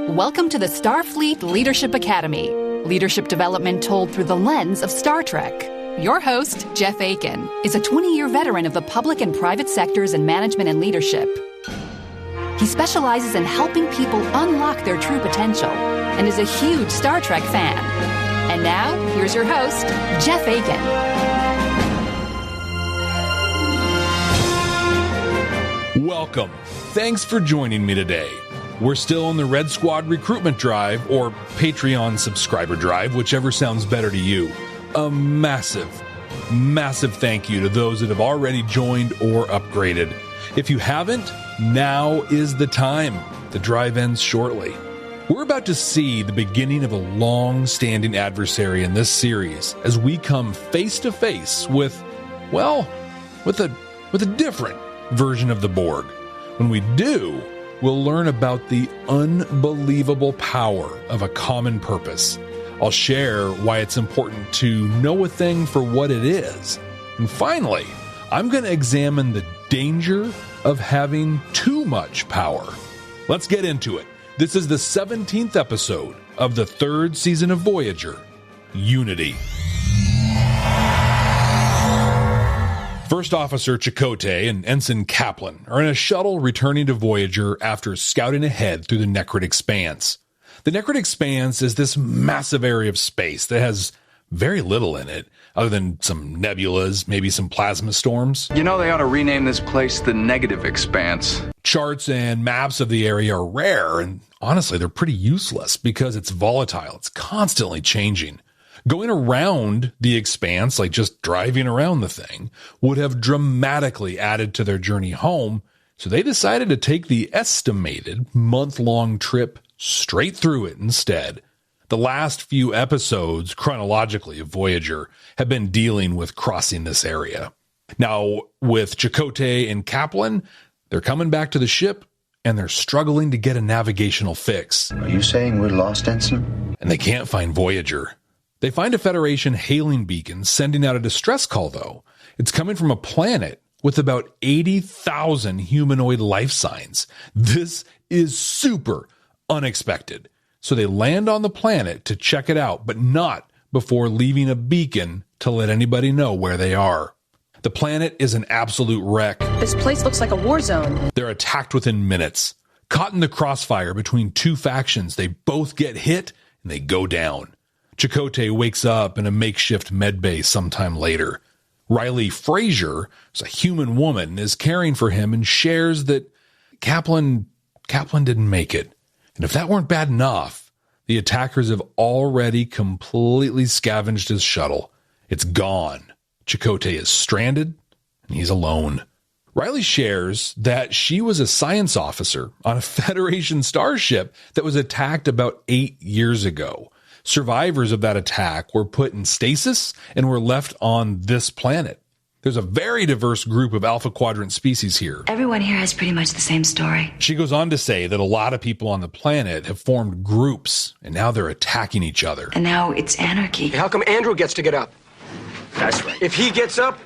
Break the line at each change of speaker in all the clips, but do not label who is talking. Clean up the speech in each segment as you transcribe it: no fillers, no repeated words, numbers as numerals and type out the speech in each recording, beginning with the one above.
Welcome to the Starfleet Leadership Academy. Leadership development told through the lens of Star Trek. Your host, Jeff Akin, is a 20-year veteran of the public and private sectors in management and leadership. He specializes in helping people unlock their true potential and is a huge Star Trek fan. And now, here's your host, Jeff Akin.
Welcome. Thanks for joining me today. We're still on the Red Squad recruitment drive, or Patreon subscriber drive, whichever sounds better to you. A massive thank you to those that have already joined or upgraded. If you haven't, now is the time. The drive ends shortly. We're about to see the beginning of a long-standing adversary in this series as we come face to face with a different version of the Borg. When we do, we'll learn about the unbelievable power of a common purpose. I'll share why it's important to know a thing for what it is. And finally, I'm going to examine the danger of having too much power. Let's get into it. This is the 17th episode of the 3rd season of Voyager, Unity. First Officer Chakotay and Ensign Kaplan are in a shuttle returning to Voyager after scouting ahead through the Necrid Expanse. The Necrid Expanse is this massive area of space that has very little in it, other than some nebulas, maybe some plasma storms.
You know, they ought to rename this place the Negative Expanse.
Charts and maps of the area are rare, and honestly, they're pretty useless because it's volatile. It's constantly changing. Going around the expanse, like just driving around the thing, would have dramatically added to their journey home, so they decided to take the estimated month-long trip straight through it instead. The last few episodes, chronologically, of Voyager have been dealing with crossing this area. Now, with Chakotay and Kaplan, they're coming back to the ship, and they're struggling to get a navigational fix.
Are you saying we're lost, Ensign?
And they can't find Voyager. They find a Federation hailing beacon sending out a distress call, though. It's coming from a planet with about 80,000 humanoid life signs. This is super unexpected. So they land on the planet to check it out, but not before leaving a beacon to let anybody know where they are. The planet is an absolute wreck.
This place looks like a war zone.
They're attacked within minutes. Caught in the crossfire between two factions, they both get hit and they go down. Chakotay wakes up in a makeshift medbay sometime later. Riley Frazier, a human woman, is caring for him and shares that Kaplan didn't make it. And if that weren't bad enough, the attackers have already completely scavenged his shuttle. It's gone. Chakotay is stranded, and he's alone. Riley shares that she was a science officer on a Federation starship that was attacked about 8 years ago. Survivors of that attack were put in stasis and were left on this planet. There's a very diverse group of Alpha Quadrant species here.
Everyone here has pretty much the same story.
She goes on to say that a lot of people on the planet have formed groups, and now they're attacking each other.
And now it's anarchy.
Hey, how come Andrew gets to get up?
That's right.
If he gets up,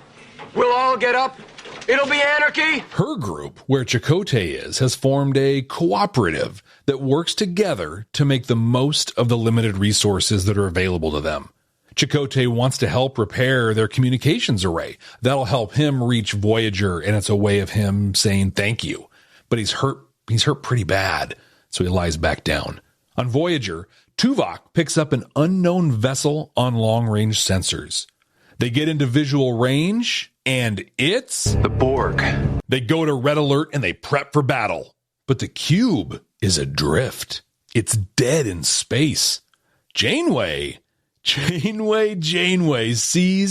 we'll all get up. It'll be anarchy.
Her group, where Chakotay is, has formed a cooperative that works together to make the most of the limited resources that are available to them. Chakotay wants to help repair their communications array. That'll help him reach Voyager, and it's a way of him saying thank you. But he's hurt pretty bad, so he lies back down. On Voyager, Tuvok picks up an unknown vessel on long-range sensors. They get into visual range, and it's
The Borg.
They go to red alert and they prep for battle. But the cube is adrift. It's dead in space. Janeway sees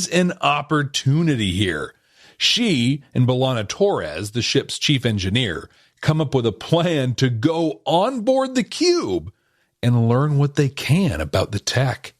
an opportunity here. She and B'Elanna Torres, the ship's chief engineer, come up with a plan to go on board the cube and learn what they can about the tech.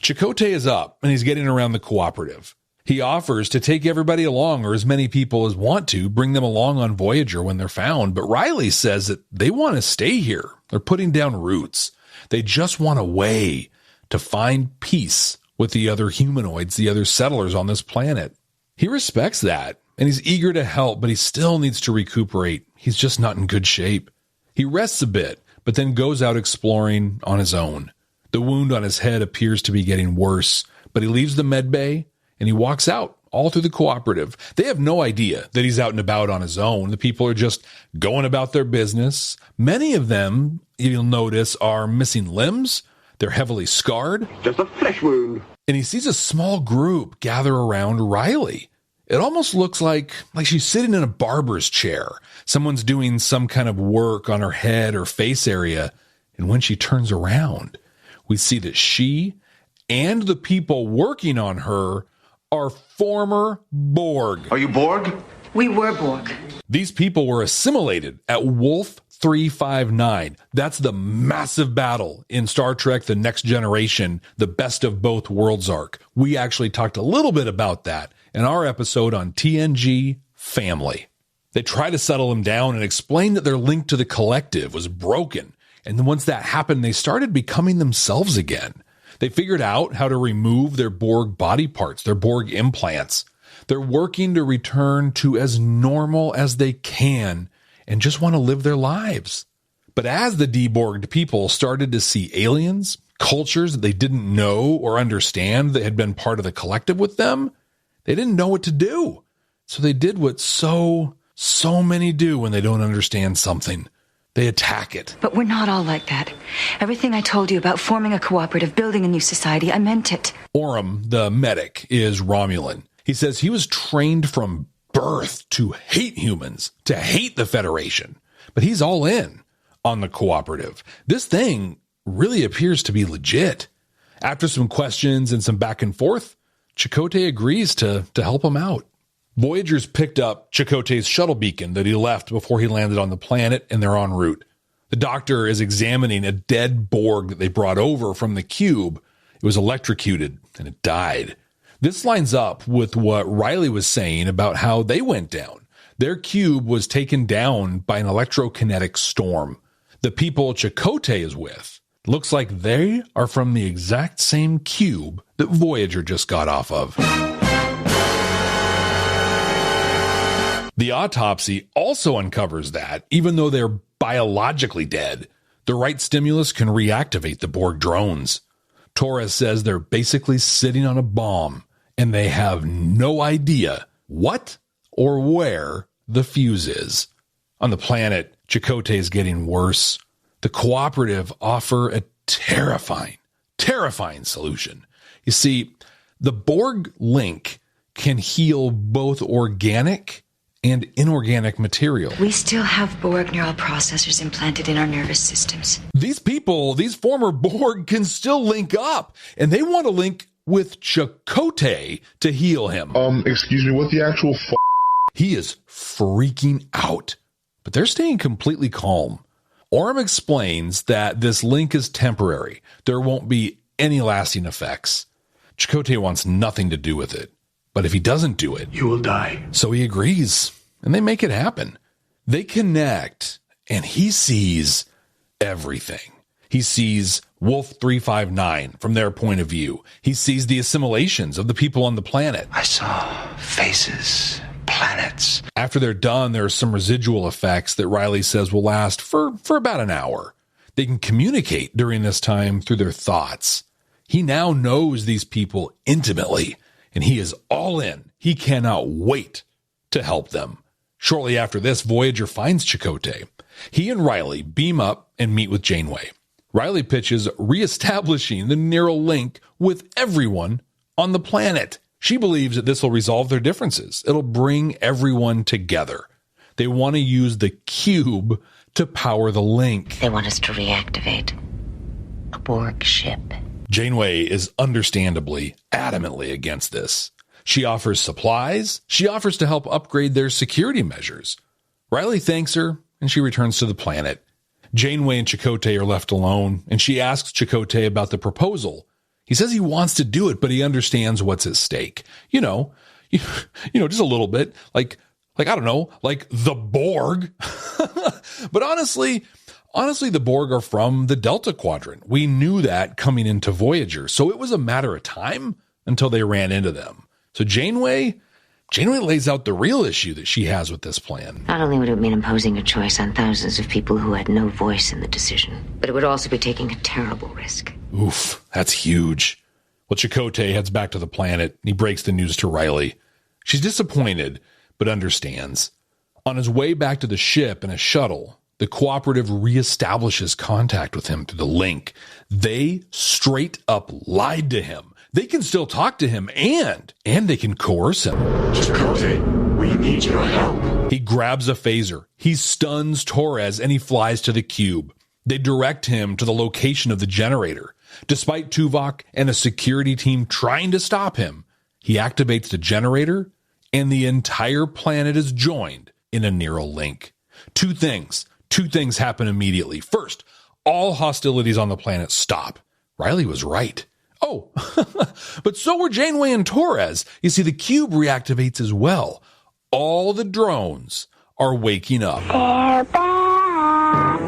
Chakotay is up and he's getting around the cooperative. He offers to take everybody along, or as many people as want to, bring them along on Voyager when they're found. But Riley says that they want to stay here. They're putting down roots. They just want a way to find peace with the other humanoids, the other settlers on this planet. He respects that, and he's eager to help, but he still needs to recuperate. He's just not in good shape. He rests a bit, but then goes out exploring on his own. The wound on his head appears to be getting worse, but he leaves the med bay and he walks out all through the cooperative. They have no idea that he's out and about on his own. The people are just going about their business. Many of them, you'll notice, are missing limbs. They're heavily scarred.
Just a flesh wound.
And he sees a small group gather around Riley. It almost looks like she's sitting in a barber's chair. Someone's doing some kind of work on her head or face area. And when she turns around, we see that she and the people working on her are former Borg.
Are you Borg?
We were Borg.
These people were assimilated at Wolf 359. That's the massive battle in Star Trek The Next Generation, the Best of Both Worlds arc. We actually talked a little bit about that in our episode on TNG Family. They try to settle him down and explain that their link to the collective was broken. And then once that happened, they started becoming themselves again. They figured out how to remove their Borg body parts, their Borg implants. They're working to return to as normal as they can and just want to live their lives. But as the deborged people started to see aliens, cultures that they didn't know or understand that had been part of the collective with them, they didn't know what to do. So they did what so many do when they don't understand something. They attack it.
But we're not all like that. Everything I told you about forming a cooperative, building a new society, I meant it.
Orem, the medic, is Romulan. He says he was trained from birth to hate humans, to hate the Federation. But he's all in on the cooperative. This thing really appears to be legit. After some questions and some back and forth, Chakotay agrees to help him out. Voyager's picked up Chakotay's shuttle beacon that he left before he landed on the planet, and they're en route. The doctor is examining a dead Borg that they brought over from the cube. It was electrocuted, and it died. This lines up with what Riley was saying about how they went down. Their cube was taken down by an electrokinetic storm. The people Chakotay is with looks like they are from the exact same cube that Voyager just got off of. The autopsy also uncovers that, even though they're biologically dead, the right stimulus can reactivate the Borg drones. Torres says they're basically sitting on a bomb, and they have no idea what or where the fuse is. On the planet, Chakotay is getting worse. The cooperative offer a terrifying solution. You see, the Borg link can heal both organic and inorganic material.
We still have Borg neural processors implanted in our nervous systems.
These people, these former Borg, can still link up, and they want to link with Chakotay to heal him.
Excuse me, what the actual
He is freaking out, but they're staying completely calm. Orem explains that this link is temporary. There won't be any lasting effects. Chakotay wants nothing to do with it. But if he doesn't do it,
You will die.
So he agrees, and they make it happen. They connect, and he sees everything. He sees Wolf 359 from their point of view. He sees the assimilations of the people on the planet.
I saw faces, planets.
After they're done, there are some residual effects that Riley says will last for about an hour. They can communicate during this time through their thoughts. He now knows these people intimately, and he is all in. He cannot wait to help them. Shortly after this, Voyager finds Chakotay. He and Riley beam up and meet with Janeway. Riley pitches reestablishing the neural link with everyone on the planet. She believes that this will resolve their differences. It'll bring everyone together. They want to use the cube to power the link.
They want us to reactivate a Borg ship.
Janeway is understandably, adamantly against this. She offers supplies. She offers to help upgrade their security measures. Riley thanks her, and she returns to the planet. Janeway and Chakotay are left alone, and she asks Chakotay about the proposal. He says he wants to do it, but he understands what's at stake. You know, just a little bit, like I don't know, like the Borg. But honestly, the Borg are from the Delta Quadrant. We knew that coming into Voyager, so it was a matter of time until they ran into them. So Janeway Janeway lays out the real issue that she has with this plan.
Not only would it mean imposing a choice on thousands of people who had no voice in the decision, but it would also be taking a terrible risk.
Oof, that's huge. Well, Chakotay heads back to the planet. He breaks the news to Riley. She's disappointed, but understands. On his way back to the ship in a shuttle, the Cooperative reestablishes contact with him through the link. They straight up lied to him. They can still talk to him, and they can coerce him.
Chakotay, we need your help.
He grabs a phaser. He stuns Torres, and he flies to the cube. They direct him to the location of the generator. Despite Tuvok and a security team trying to stop him, he activates the generator, and the entire planet is joined in a neural link. Two things happen immediately. First, all hostilities on the planet stop. Riley was right. Oh, but so were Janeway and Torres. You see, the cube reactivates as well. All the drones are waking up.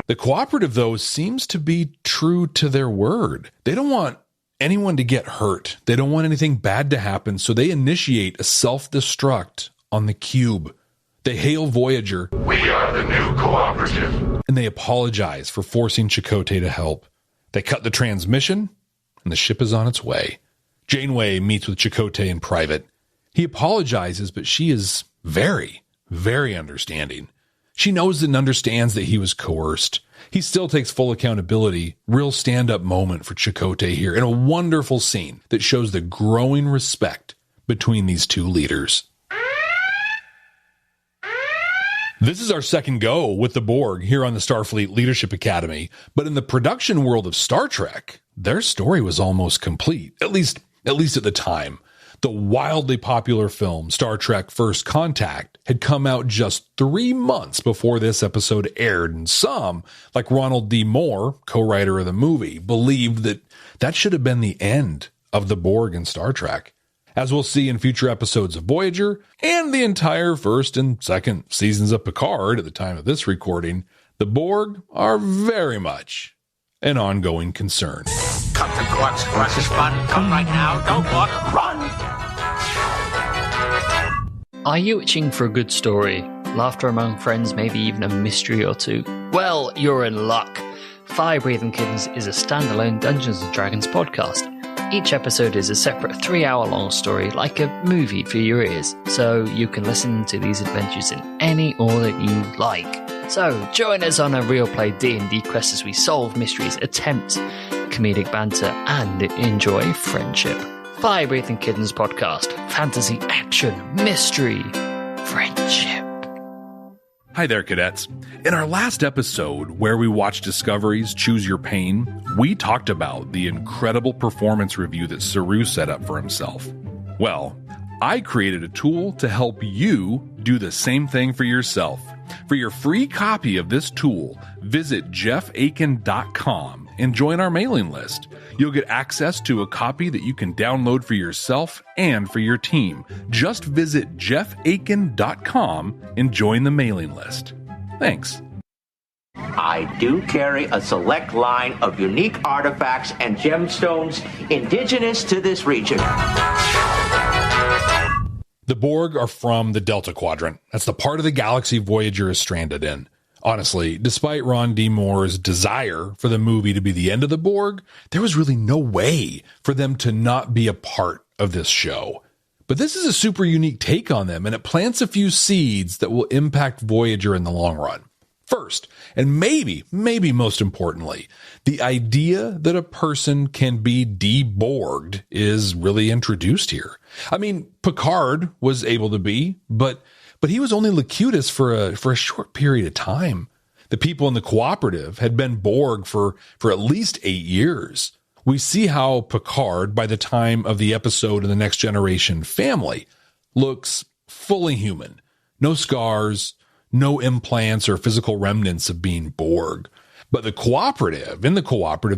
The Cooperative, though, seems to be true to their word. They don't want anyone to get hurt. They don't want anything bad to happen, so they initiate a self-destruct on the cube. They hail Voyager.
We are the new Cooperative.
And they apologize for forcing Chakotay to help. They cut the transmission, and the ship is on its way. Janeway meets with Chakotay in private. He apologizes, but she is very, very understanding. She knows and understands that he was coerced. He still takes full accountability. Real stand-up moment for Chakotay here, and a wonderful scene that shows the growing respect between these two leaders. This is our second go with the Borg here on the Starfleet Leadership Academy, but in the production world of Star Trek, their story was almost complete, at least at the time. The wildly popular film Star Trek First Contact had come out just 3 months before this episode aired, and some, like Ronald D. Moore, co-writer of the movie, believed that should have been the end of the Borg in Star Trek. As we'll see in future episodes of Voyager and the entire first and second seasons of Picard at the time of this recording, the Borg are very much an ongoing concern.
Come to Quark's Crush's fun. Come right now. Don't walk. Run!
Are you itching for a good story? Laughter among friends, maybe even a mystery or two? Well, you're in luck. Fire Breathing Kittens is a standalone Dungeons & Dragons podcast. Each episode is a separate 3-hour-long story, like a movie for your ears, so you can listen to these adventures in any order you like. So join us on a real play D&D quest as we solve mysteries, attempt comedic banter, and enjoy friendship. Fire Breathing Kittens podcast. Fantasy, action, mystery, friendship.
Hi there, cadets. In our last episode, where we watched Discovery's Choose Your Pain, we talked about the incredible performance review that Saru set up for himself. Well, I created a tool to help you do the same thing for yourself. For your free copy of this tool, visit JeffAkin.com and join our mailing list. You'll get access to a copy that you can download for yourself and for your team. Just visit JeffAkin.com and join the mailing list. Thanks.
I do carry a select line of unique artifacts and gemstones indigenous to this region.
The Borg are from the Delta Quadrant. That's the part of the galaxy Voyager is stranded in. Honestly, despite Ron D. Moore's desire for the movie to be the end of the Borg, there was really no way for them to not be a part of this show. But this is a super unique take on them, and it plants a few seeds that will impact Voyager in the long run. First, and maybe most importantly, the idea that a person can be de-Borged is really introduced here. I mean, Picard was able to be, but he was only Locutus for a short period of time. The people in the Cooperative had been Borg for at least 8 years. We see how Picard, by the time of the episode in the Next Generation family, looks fully human. No scars, no implants or physical remnants of being Borg. But in the Cooperative,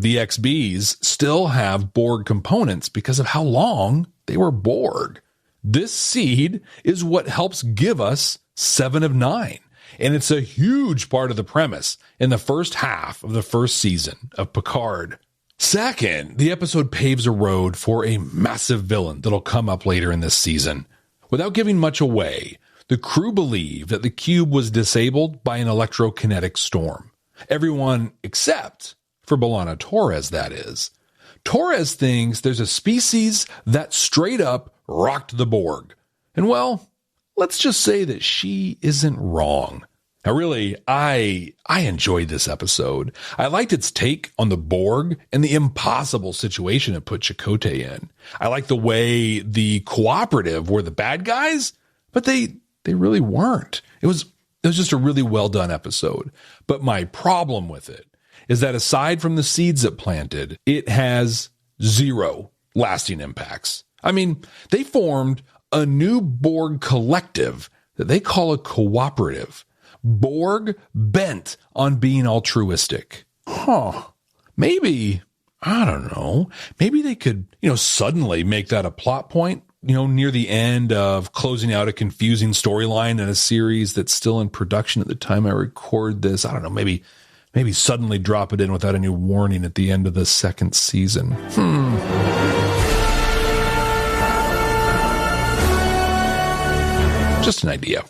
the XBs still have Borg components because of how long they were Borg. This seed is what helps give us 7 of 9. And it's a huge part of the premise in the first half of the first season of Picard. Second, the episode paves a road for a massive villain that'll come up later in this season. Without giving much away, the crew believed that the cube was disabled by an electrokinetic storm. Everyone except for B'Elanna Torres, that is. Torres thinks there's a species that straight up rocked the Borg. And well, let's just say that she isn't wrong. Now, really, I enjoyed this episode. I liked its take on the Borg and the impossible situation it put Chakotay in. I liked the way the Cooperative were the bad guys, but they really weren't. It was just a really well done episode. But my problem with it is that aside from the seeds it planted, it has zero lasting impacts. I mean, they formed a new Borg collective that they call a cooperative. Borg bent on being altruistic. Maybe, I don't know, maybe they could, suddenly make that a plot point, near the end of closing out a confusing storyline in a series that's still in production at the time I record this. I don't know, maybe suddenly drop it in without any warning at the end of the second season. Just an idea.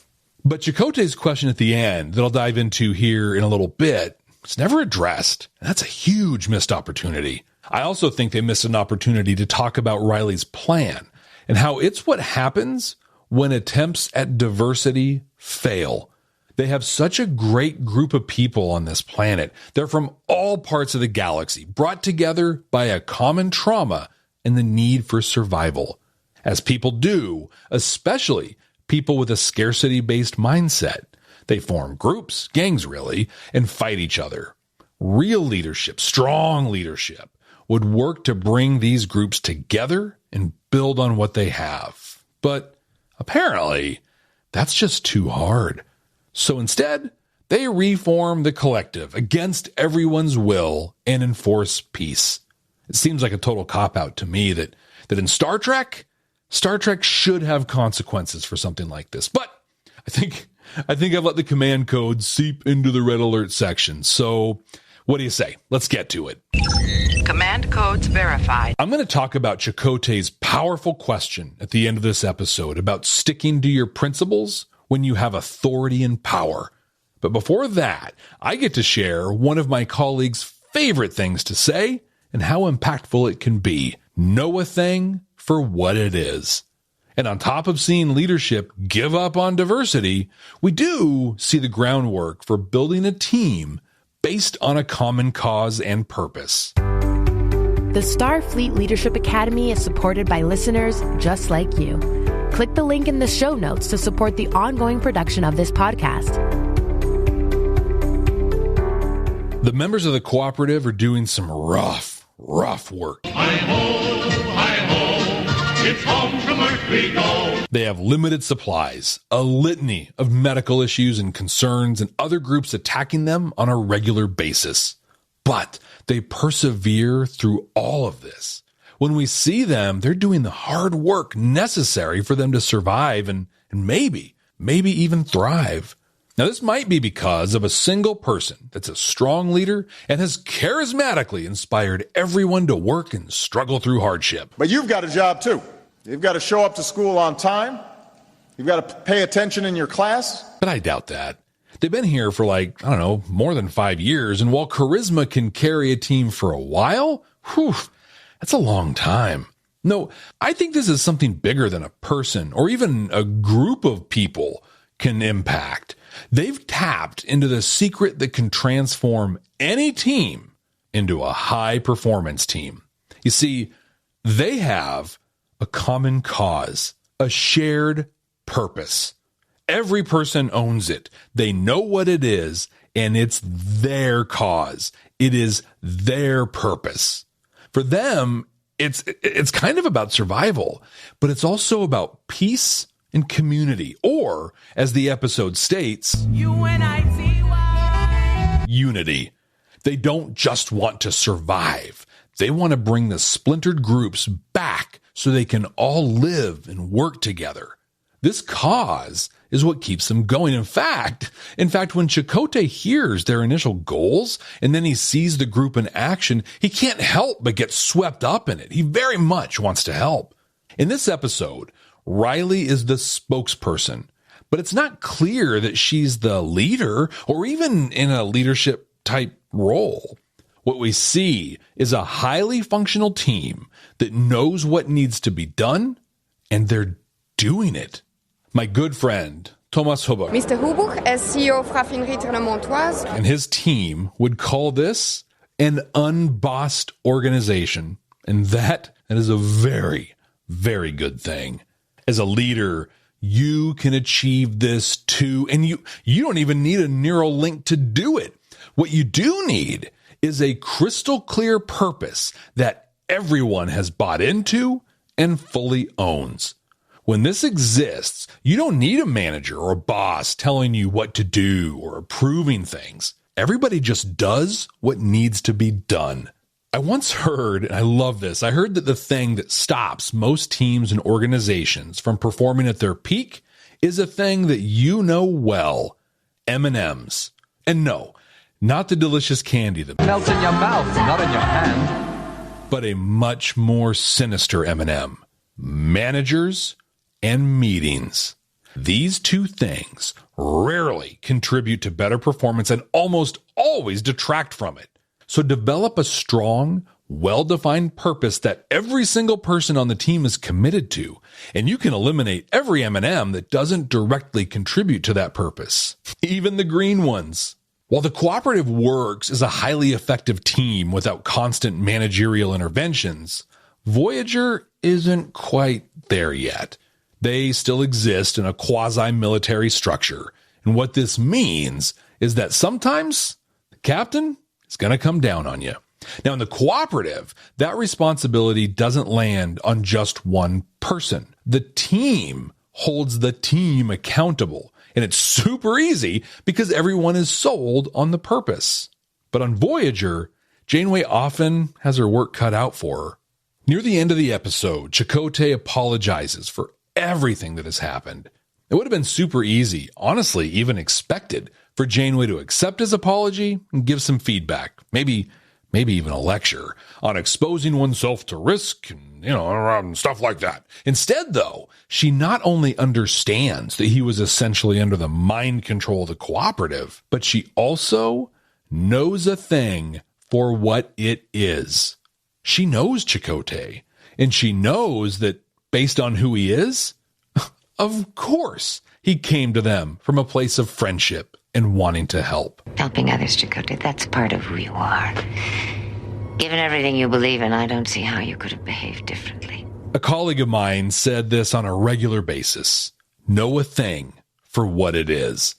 But Chakotay's question at the end that I'll dive into here in a little bit is never addressed. And that's a huge missed opportunity. I also think they missed an opportunity to talk about Riley's plan and how it's what happens when attempts at diversity fail. They have such a great group of people on this planet. They're from all parts of the galaxy, brought together by a common trauma and the need for survival. As people do, especially people with a scarcity-based mindset. They form groups, gangs really, and fight each other. Real leadership, strong leadership, would work to bring these groups together and build on what they have. But apparently, that's just too hard. So instead, they reform the collective against everyone's will and enforce peace. It seems like a total cop-out to me that in Star Trek should have consequences for something like this. But I think I've let the command code seep into the red alert section. So what do you say? Let's get to it.
Command codes verified.
I'm going to talk about Chakotay's powerful question at the end of this episode about sticking to your principles when you have authority and power. But before that, I get to share one of my colleagues' favorite things to say and how impactful it can be. Know a thing for what it is. And on top of seeing leadership give up on diversity, we do see the groundwork for building a team based on a common cause and purpose.
The Starfleet Leadership Academy is supported by listeners just like you. Click the link in the show notes to support the ongoing production of this podcast.
The members of the cooperative are doing some rough work.
It's home from Earth we go.
They have limited supplies, a litany of medical issues and concerns, and other groups attacking them on a regular basis. But they persevere through all of this. When we see them, they're doing the hard work necessary for them to survive and maybe even thrive. Now, this might be because of a single person that's a strong leader and has charismatically inspired everyone to work and struggle through hardship.
But you've got a job, too. You've got to show up to school on time. You've got to pay attention in your class.
But I doubt that. They've been here for more than 5 years. And while charisma can carry a team for a while, that's a long time. No, I think this is something bigger than a person or even a group of people can impact. They've tapped into the secret that can transform any team into a high-performance team. You see, they have a common cause, a shared purpose. Every person owns it. They know what it is, and it's their cause. It is their purpose. For them, it's kind of about survival, but it's also about peace and community, or, as the episode states, unity. They don't just want to survive. They want to bring the splintered groups back so they can all live and work together. This cause is what keeps them going. In fact, when Chakotay hears their initial goals and then he sees the group in action, he can't help but get swept up in it. He very much wants to help. In this episode, Riley is the spokesperson, but it's not clear that she's the leader or even in a leadership type role. What we see is a highly functional team that knows what needs to be done, and they're doing it. My good friend, Thomas Huber,
Mr. Huber, as CEO of Raffinerie Montoise,
and his team would call this an unbossed organization, and that is a very, very good thing. As a leader, you can achieve this too, and you don't even need a neural link to do it. What you do need is a crystal clear purpose that everyone has bought into and fully owns. When this exists, you don't need a manager or a boss telling you what to do or approving things. Everybody just does what needs to be done. I once heard, and I love this, I heard that the thing that stops most teams and organizations from performing at their peak is a thing that you know well, M&Ms. And no, not the delicious candy that
melts in your mouth, not in your hand,
but a much more sinister M&M. Managers and meetings. These two things rarely contribute to better performance and almost always detract from it. So develop a strong, well-defined purpose that every single person on the team is committed to, and you can eliminate every M&M that doesn't directly contribute to that purpose, even the green ones. While the cooperative works as a highly effective team without constant managerial interventions, Voyager isn't quite there yet. They still exist in a quasi-military structure, and what this means is that sometimes the captain is going to come down on you. Now, in the cooperative, that responsibility doesn't land on just one person. The team holds the team accountable, and it's super easy because everyone is sold on the purpose. But on Voyager, Janeway often has her work cut out for her. Near the end of the episode, Chakotay apologizes for everything that has happened. It would have been super easy, honestly, even expected, for Janeway to accept his apology and give some feedback, maybe even a lecture on exposing oneself to risk and, stuff like that. Instead, though, she not only understands that he was essentially under the mind control of the cooperative, but she also knows a thing for what it is. She knows Chakotay, and she knows that based on who he is, of course, he came to them from a place of friendship and wanting to help.
Helping others, Chakotay, that's part of who you are. Given everything you believe in, I don't see how you could have behaved differently.
A colleague of mine said this on a regular basis. Know a thing for what it is.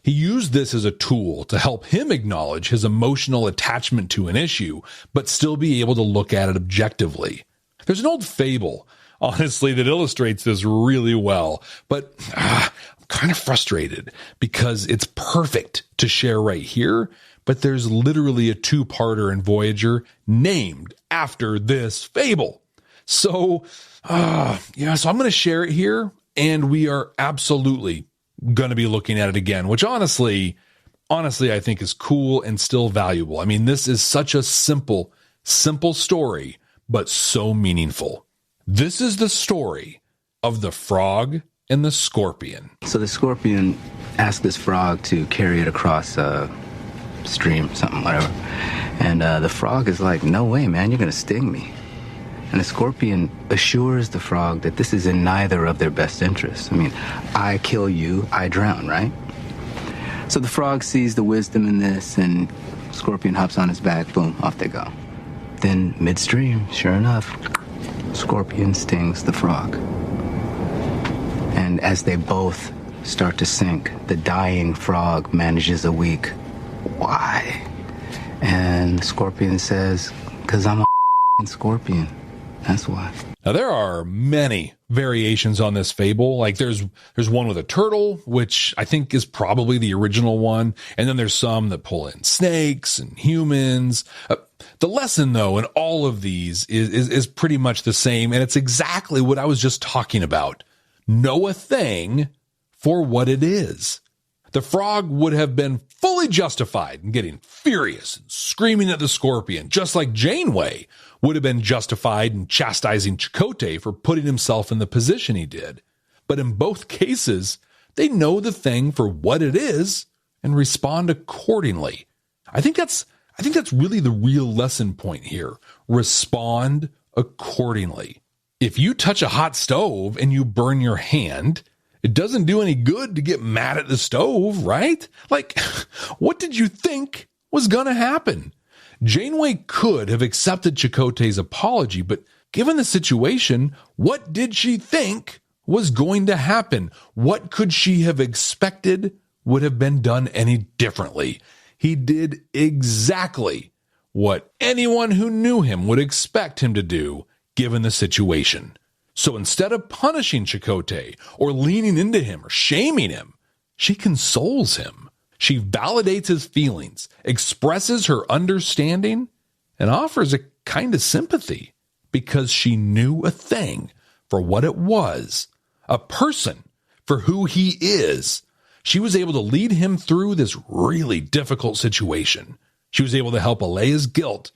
He used this as a tool to help him acknowledge his emotional attachment to an issue, but still be able to look at it objectively. There's an old fable, honestly, that illustrates this really well, but I'm kind of frustrated because it's perfect to share right here, but there's literally a two-parter in Voyager named after this fable. So, so I'm going to share it here, and we are absolutely going to be looking at it again, which honestly, I think is cool and still valuable. I mean, this is such a simple story, but so meaningful. This is the story of the frog and the scorpion.
So the scorpion asked this frog to carry it across a stream, something, whatever. And the frog is like, no way, man, you're going to sting me. And the scorpion assures the frog that this is in neither of their best interests. I mean, I kill you, I drown, right? So the frog sees the wisdom in this, and scorpion hops on his back, boom, off they go. Then midstream, sure enough, scorpion stings the frog. And as they both start to sink, the dying frog manages a weak, why? And the scorpion says, 'cause I'm a scorpion. That's why.
Now, there are many variations on this fable. Like there's one with a turtle, which I think is probably the original one. And then there's some that pull in snakes and humans. The lesson, though, in all of these is pretty much the same. And it's exactly what I was just talking about. Know a thing for what it is. The frog would have been fully justified in getting furious and screaming at the scorpion, just like Janeway would have been justified in chastising Chakotay for putting himself in the position he did. But in both cases, they know the thing for what it is and respond accordingly. I think that's really the real lesson point here. Respond accordingly. If you touch a hot stove and you burn your hand, it doesn't do any good to get mad at the stove, right? Like, what did you think was going to happen? Janeway could have accepted Chakotay's apology, but given the situation, what did she think was going to happen? What could she have expected would have been done any differently? He did exactly what anyone who knew him would expect him to do given the situation. So instead of punishing Chakotay or leaning into him or shaming him, she consoles him. She validates his feelings, expresses her understanding, and offers a kind of sympathy because she knew a thing for what it was, a person for who he is. She was able to lead him through this really difficult situation. She was able to help allay his guilt,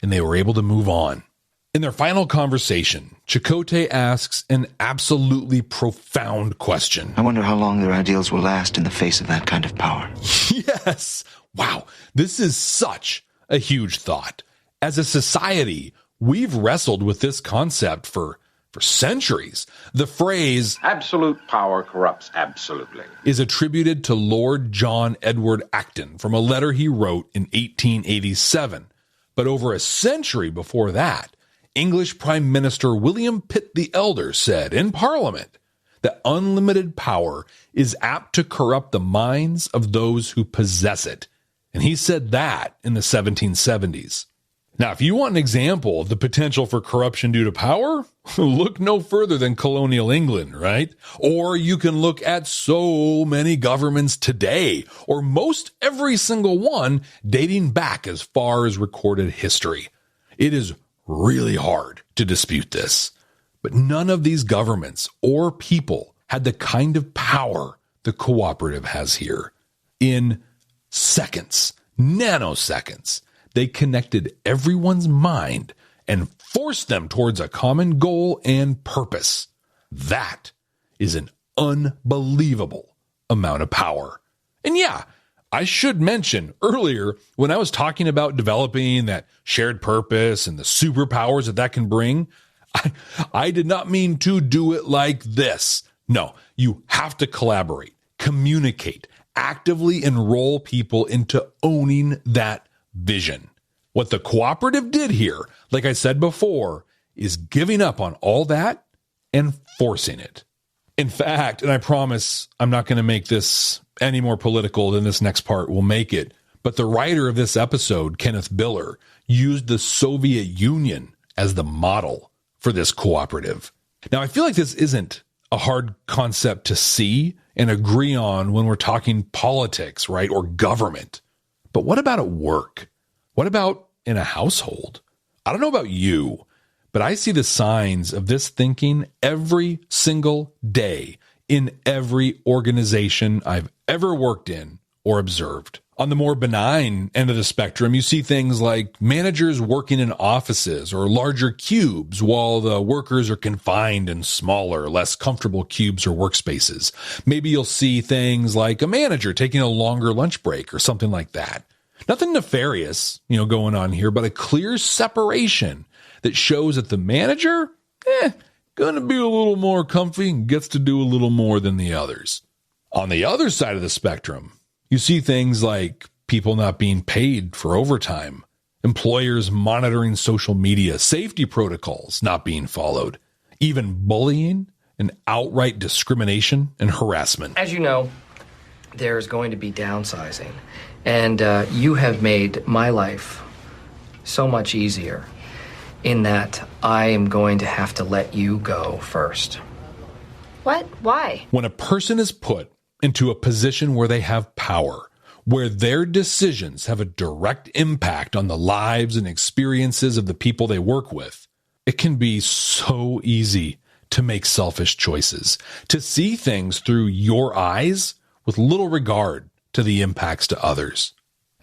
and they were able to move on. In their final conversation, Chakotay asks an absolutely profound question.
I wonder how long their ideals will last in the face of that kind of power.
Yes. Wow. This is such a huge thought. As a society, we've wrestled with this concept for centuries. The phrase,
absolute power corrupts absolutely,
is attributed to Lord John Edward Acton from a letter he wrote in 1887. But over a century before that, English Prime Minister William Pitt the Elder said in Parliament that unlimited power is apt to corrupt the minds of those who possess it. And he said that in the 1770s. Now, if you want an example of the potential for corruption due to power, look no further than colonial England, right? Or you can look at so many governments today, or most every single one dating back as far as recorded history. It is really hard to dispute this, but none of these governments or people had the kind of power the cooperative has here. In seconds, nanoseconds, they connected everyone's mind and forced them towards a common goal and purpose. That is an unbelievable amount of power. And yeah, I should mention earlier when I was talking about developing that shared purpose and the superpowers that can bring, I did not mean to do it like this. No, you have to collaborate, communicate, actively enroll people into owning that vision. What the cooperative did here, like I said before, is giving up on all that and forcing it. In fact, and I promise I'm not going to make this any more political than this next part will make it, but the writer of this episode, Kenneth Biller, used the Soviet Union as the model for this cooperative. Now, I feel like this isn't a hard concept to see and agree on when we're talking politics, right, or government. But what about at work? What about in a household? I don't know about you, but I see the signs of this thinking every single day in every organization I've ever worked in or observed. On the more benign end of the spectrum, you see things like managers working in offices or larger cubes while the workers are confined in smaller, less comfortable cubes or workspaces. Maybe you'll see things like a manager taking a longer lunch break or something like that. Nothing nefarious, going on here, but a clear separation that shows that the manager, gonna be a little more comfy and gets to do a little more than the others. On the other side of the spectrum, you see things like people not being paid for overtime, employers monitoring social media, safety protocols not being followed, even bullying and outright discrimination and harassment.
As you know, there's going to be downsizing, and you have made my life so much easier in that I am going to have to let you go first.
What? Why?
When a person is put into a position where they have power, where their decisions have a direct impact on the lives and experiences of the people they work with, it can be so easy to make selfish choices, to see things through your eyes with little regard to the impacts to others.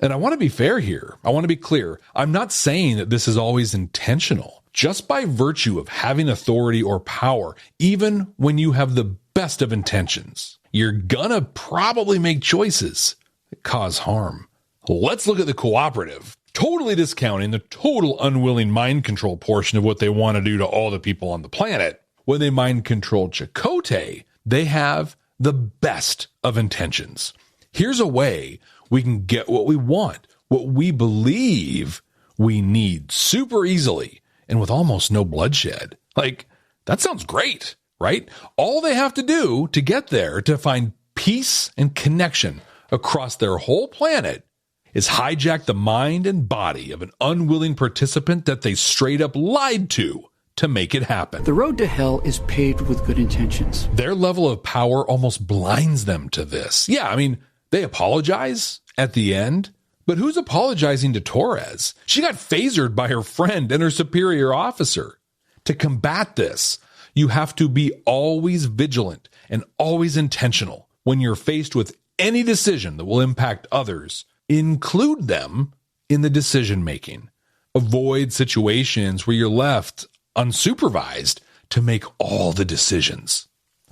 And I want to be fair here. I want to be clear. I'm not saying that this is always intentional. Just by virtue of having authority or power, even when you have the best of intentions, you're gonna probably make choices that cause harm. Let's look at the Cooperative. Totally discounting the total unwilling mind control portion of what they want to do to all the people on the planet. When they mind control Chakotay, they have the best of intentions. Here's a way we can get what we want, what we believe we need, super easily and with almost no bloodshed. Like, that sounds great, right? All they have to do to get there, to find peace and connection across their whole planet, is hijack the mind and body of an unwilling participant that they straight up lied to make it happen.
The road to hell is paved with good intentions.
Their level of power almost blinds them to this. Yeah, I mean, they apologize at the end, but who's apologizing to Torres? She got phasered by her friend and her superior officer. To combat this, you have to be always vigilant and always intentional when you're faced with any decision that will impact others. Include them in the decision making. Avoid situations where you're left unsupervised to make all the decisions.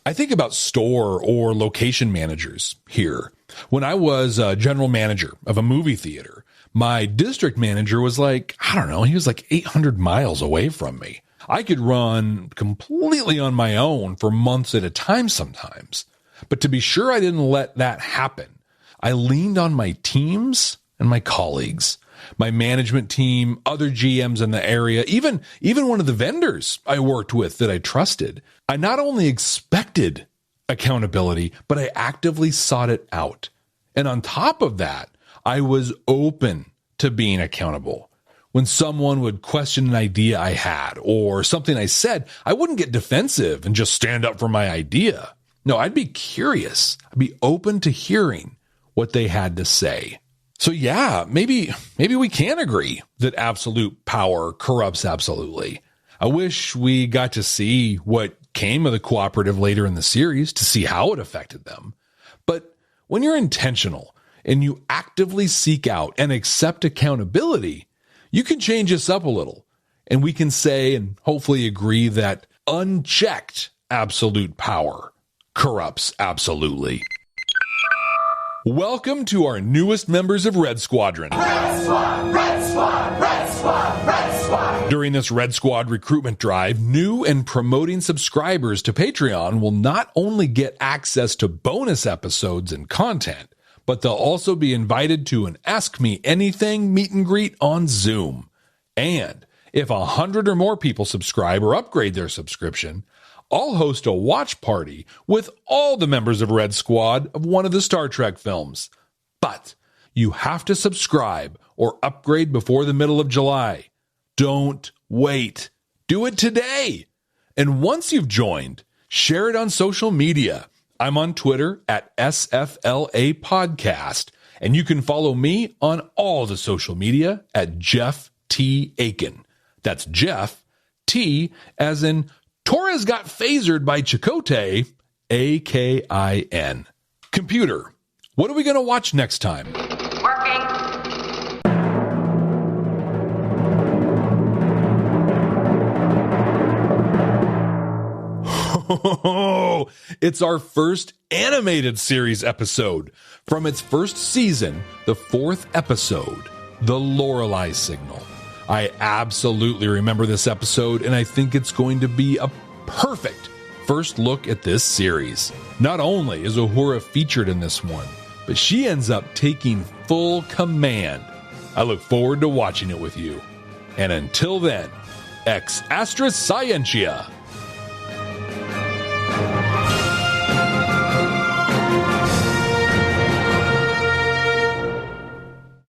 I think about store or location managers here. When I was a general manager of a movie theater, my district manager was like, he was like 800 miles away from me. I could run completely on my own for months at a time sometimes. But to be sure I didn't let that happen, I leaned on my teams and my colleagues, my management team, other GMs in the area, even one of the vendors I worked with that I trusted. I not only expected accountability, but I actively sought it out. And on top of that, I was open to being accountable. When someone would question an idea I had or something I said, I wouldn't get defensive and just stand up for my idea. No, I'd be curious. I'd be open to hearing what they had to say. So yeah, maybe we can agree that absolute power corrupts absolutely. I wish we got to see what came of the Cooperative later in the series to see how it affected them. But when you're intentional and you actively seek out and accept accountability, you can change this up a little. And we can say and hopefully agree that unchecked absolute power corrupts absolutely. Welcome to our newest members of Red Squadron.
Red Squad, Red Squad, Red Squad, Red Squad.
During this Red Squad recruitment drive, new and promoting subscribers to Patreon will not only get access to bonus episodes and content, but they'll also be invited to an Ask Me Anything meet and greet on Zoom. And if 100 or more people subscribe or upgrade their subscription, I'll host a watch party with all the members of Red Squad of one of the Star Trek films. But you have to subscribe or upgrade before the middle of July. Don't wait. Do it today. And once you've joined, share it on social media. I'm on Twitter at SFLA Podcast, and you can follow me on all the social media at Jeff T. Akin. That's Jeff T as in Torres got phasered by Chakotay, A-K-I-N. Computer, what are we going to watch next time?
Working.
Oh, it's our first animated series episode. From its first season, the 4th episode, The Lorelei Signal. I absolutely remember this episode, and I think it's going to be a perfect first look at this series. Not only is Uhura featured in this one, but she ends up taking full command. I look forward to watching it with you. And until then, ex astra scientia.